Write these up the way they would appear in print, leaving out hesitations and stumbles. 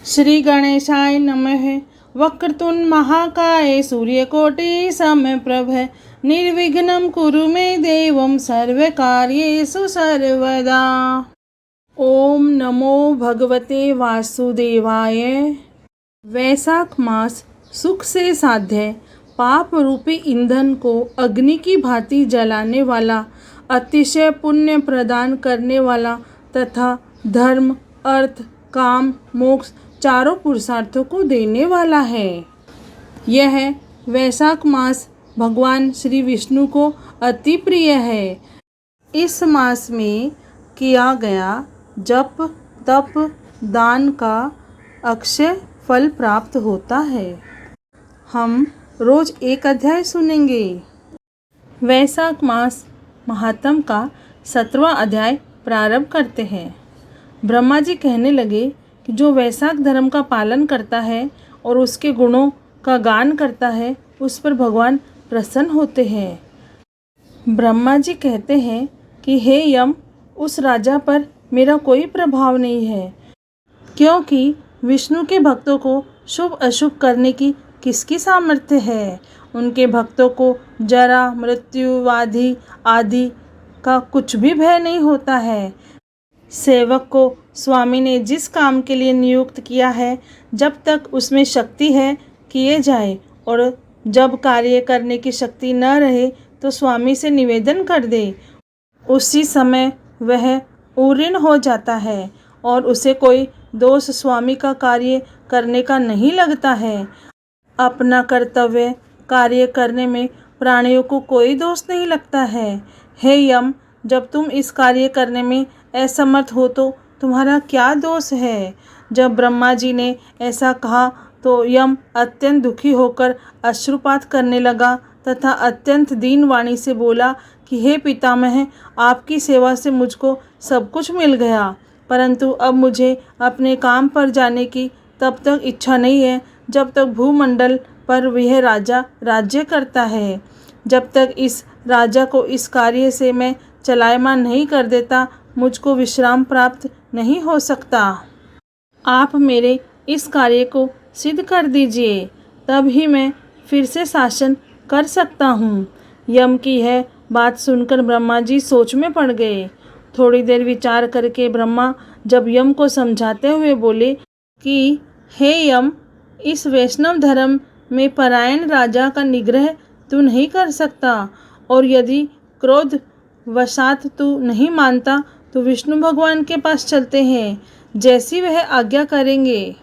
श्री गणेशाय नमः। वक्रतुंड महाकाय सूर्यकोटि समप्रभ निर्विघ्नं कुरु मे देवं सर्वकार्येषु सर्वदा। ओम नमो भगवते वासुदेवाय। वैशाख मास सुख से साध्य पाप रूपी ईंधन को अग्नि की भांति जलाने वाला, अतिशय पुण्य प्रदान करने वाला तथा धर्म, अर्थ, काम, मोक्ष चारों पुरुषार्थों को देने वाला है। यह वैशाख मास भगवान श्री विष्णु को अति प्रिय है। इस मास में किया गया जप, तप, दान का अक्षय फल प्राप्त होता है। हम रोज एक अध्याय सुनेंगे। वैशाख मास महात्म का 17वां अध्याय प्रारंभ करते हैं। ब्रह्मा जी कहने लगे कि जो वैशाख धर्म का पालन करता है और उसके गुणों का गान करता है, उस पर भगवान प्रसन्न होते हैं। ब्रह्मा जी कहते हैं कि हे यम, उस राजा पर मेरा कोई प्रभाव नहीं है, क्योंकि विष्णु के भक्तों को शुभ अशुभ करने की किसकी सामर्थ्य है। उनके भक्तों को जरा, मृत्यु, व्याधि आदि का कुछ भी भय नहीं होता है। सेवक को स्वामी ने जिस काम के लिए नियुक्त किया है, जब तक उसमें शक्ति है किए जाए, और जब कार्य करने की शक्ति न रहे तो स्वामी से निवेदन कर दे। उसी समय वह उऋण हो जाता है और उसे कोई दोष स्वामी का कार्य करने का नहीं लगता है। अपना कर्तव्य कार्य करने में प्राणियों को कोई दोष नहीं लगता है। हे यम, जब तुम इस कार्य करने में असमर्थ हो तो तुम्हारा क्या दोष है। जब ब्रह्मा जी ने ऐसा कहा तो यम अत्यंत दुखी होकर अश्रुपात करने लगा तथा अत्यंत दीन वाणी से बोला कि हे पितामह, आपकी सेवा से मुझको सब कुछ मिल गया, परंतु अब मुझे अपने काम पर जाने की तब तक इच्छा नहीं है जब तक भूमंडल पर वह राजा राज्य करता है। जब तक इस राजा को इस कार्य से मैं चलायमान नहीं कर देता, मुझको विश्राम प्राप्त नहीं हो सकता। आप मेरे इस कार्य को सिद्ध कर दीजिए, तब ही मैं फिर से शासन कर सकता हूँ। यम की यह बात सुनकर ब्रह्मा जी सोच में पड़ गए। थोड़ी देर विचार करके ब्रह्मा जब यम को समझाते हुए बोले कि हे यम, इस वैष्णव धर्म में परायण राजा का निग्रह तू नहीं कर सकता, और यदि क्रोध वशात तू नहीं मानता तो विष्णु भगवान के पास चलते हैं। जैसी वह आज्ञा करेंगे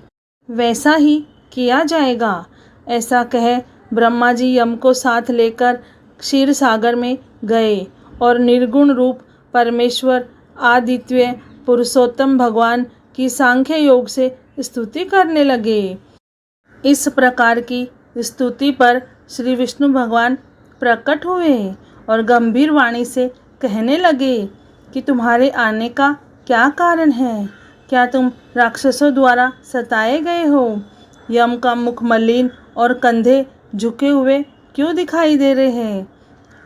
वैसा ही किया जाएगा। ऐसा कह ब्रह्मा जी यम को साथ लेकर क्षीर सागर में गए और निर्गुण रूप परमेश्वर आदित्य पुरुषोत्तम भगवान की सांख्य योग से स्तुति करने लगे। इस प्रकार की स्तुति पर श्री विष्णु भगवान प्रकट हुए और गंभीर वाणी से कहने लगे कि तुम्हारे आने का क्या कारण है। क्या तुम राक्षसों द्वारा सताए गए हो। यम का मुख मलिन और कंधे झुके हुए क्यों दिखाई दे रहे हैं।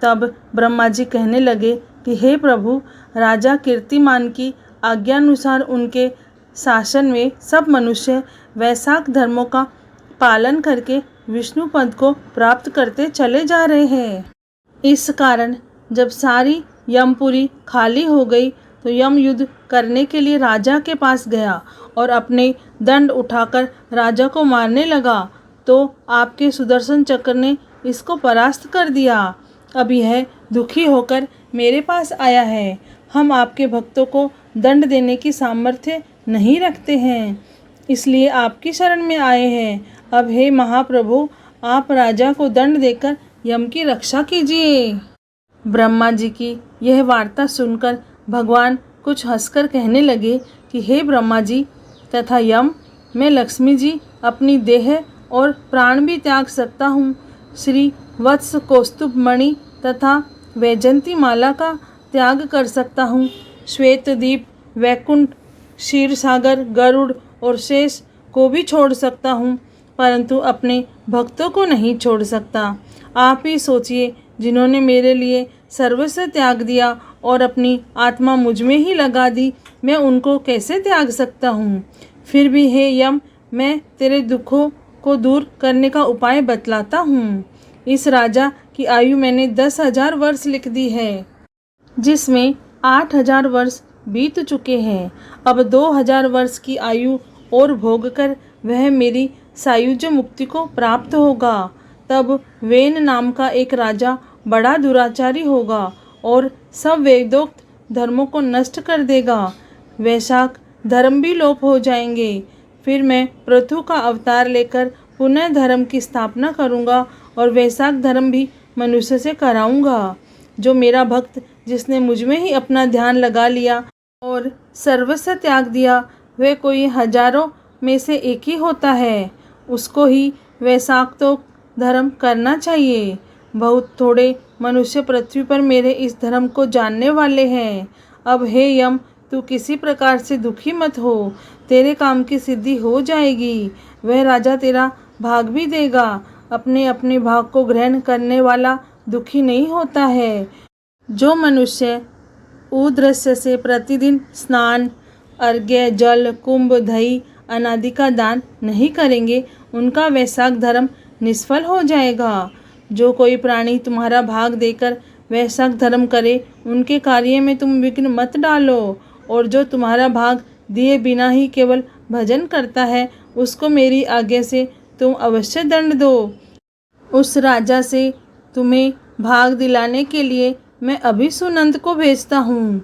तब ब्रह्मा जी कहने लगे कि हे प्रभु, राजा कीर्तिमान की आज्ञानुसार उनके शासन में सब मनुष्य वैशाख धर्मों का पालन करके विष्णु पद को प्राप्त करते चले जा रहे हैं। इस कारण जब सारी यमपुरी खाली हो गई तो यम युद्ध करने के लिए राजा के पास गया और अपने दंड उठाकर राजा को मारने लगा, तो आपके सुदर्शन चक्र ने इसको परास्त कर दिया। अब यह दुखी होकर मेरे पास आया है। हम आपके भक्तों को दंड देने की सामर्थ्य नहीं रखते हैं, इसलिए आपकी शरण में आए हैं। अब हे महाप्रभु, आप राजा को दंड देकर यम की रक्षा कीजिए। ब्रह्मा जी की यह वार्ता सुनकर भगवान कुछ हंसकर कहने लगे कि हे ब्रह्मा जी तथा यम, मैं लक्ष्मी जी अपनी देह और प्राण भी त्याग सकता हूँ। श्री वत्स कौस्तुभ मणि तथा वैजंती माला का त्याग कर सकता हूँ। श्वेत दीप, वैकुंठ, क्षीर सागर, गरुड़ और शेष को भी छोड़ सकता हूँ, परंतु अपने भक्तों को नहीं छोड़ सकता। आप ही सोचिए, जिन्होंने मेरे लिए सर्वस्व त्याग दिया और अपनी आत्मा मुझ में ही लगा दी, मैं उनको कैसे त्याग सकता हूँ। फिर भी हे यम, मैं तेरे दुखों को दूर करने का उपाय बतलाता हूँ। इस राजा की आयु मैंने 10,000 वर्ष लिख दी है, जिसमें 8,000 वर्ष बीत चुके हैं। अब 2,000 वर्ष की आयु और भोग कर वह मेरी सायुज मुक्ति को प्राप्त होगा। तब वेन नाम का एक राजा बड़ा दुराचारी होगा और सब वेदोक्त धर्मों को नष्ट कर देगा। वैशाख धर्म भी लोप हो जाएंगे। फिर मैं पृथु का अवतार लेकर पुनः धर्म की स्थापना करूँगा और वैशाख धर्म भी मनुष्य से कराऊँगा। जो मेरा भक्त, जिसने मुझ में ही अपना ध्यान लगा लिया और सर्वस्व त्याग दिया, वह कोई हजारों में से एक ही होता है। उसको ही वैशाखोक्त धर्म करना चाहिए। बहुत थोड़े मनुष्य पृथ्वी पर मेरे इस धर्म को जानने वाले हैं। अब हे यम, तू किसी प्रकार से दुखी मत हो, तेरे काम की सिद्धि हो जाएगी। वह राजा तेरा भाग भी देगा। अपने अपने भाग को ग्रहण करने वाला दुखी नहीं होता है। जो मनुष्य उद्रश्य से प्रतिदिन स्नान, अर्घ्य, जल, कुंभ, दही अनादि का दान नहीं करेंगे, उनका वैशाख धर्म निष्फल हो जाएगा। जो कोई प्राणी तुम्हारा भाग देकर वैशाख धर्म करे, उनके कार्य में तुम विघ्न मत डालो। और जो तुम्हारा भाग दिए बिना ही केवल भजन करता है, उसको मेरी आज्ञा से तुम अवश्य दंड दो। उस राजा से तुम्हें भाग दिलाने के लिए मैं अभी सुनंद को भेजता हूँ।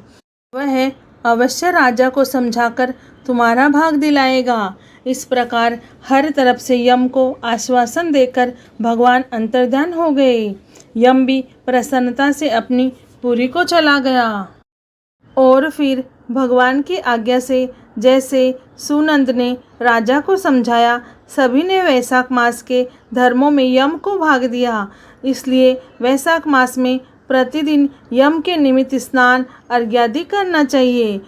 वह अवश्य राजा को समझाकर तुम्हारा भाग दिलाएगा। इस प्रकार हर तरफ से यम को आश्वासन देकर भगवान अंतर्ध्यान हो गए। यम भी प्रसन्नता से अपनी पुरी को चला गया। और फिर भगवान की आज्ञा से जैसे सुनंद ने राजा को समझाया, सभी ने वैशाख मास के धर्मों में यम को भाग दिया। इसलिए वैशाख मास में प्रतिदिन यम के निमित्त स्नान अर्घ्यादि करना चाहिए,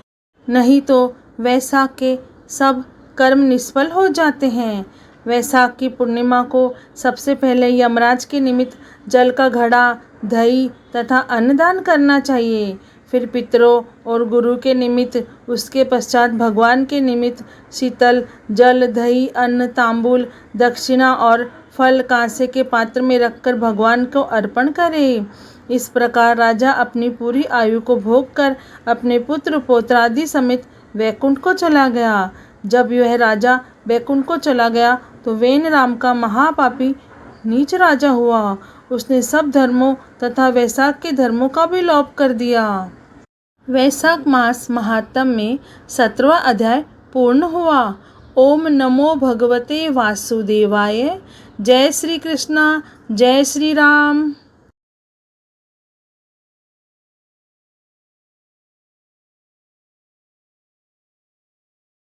नहीं तो वैशाख के सब कर्म निष्फल हो जाते हैं। वैशाख की पूर्णिमा को सबसे पहले यमराज के निमित्त जल का घड़ा, दही तथा अन्नदान करना चाहिए। फिर पितरों और गुरु के निमित्त, उसके पश्चात भगवान के निमित्त शीतल जल, दही, अन्न, तांबूल, दक्षिणा और फल कांसे के पात्र में रखकर भगवान को अर्पण करें। इस प्रकार राजा अपनी पूरी आयु को भोग कर अपने पुत्र पौत्रादि समेत वैकुंठ को चला गया। जब यह राजा वैकुंठ को चला गया तो वेन राम का महापापी नीच राजा हुआ। उसने सब धर्मों तथा वैशाख के धर्मों का भी लोप कर दिया। वैशाख मास महात्म में 17वां अध्याय पूर्ण हुआ। ओम नमो भगवते वासुदेवाय। जय श्री कृष्णा, जय श्री राम।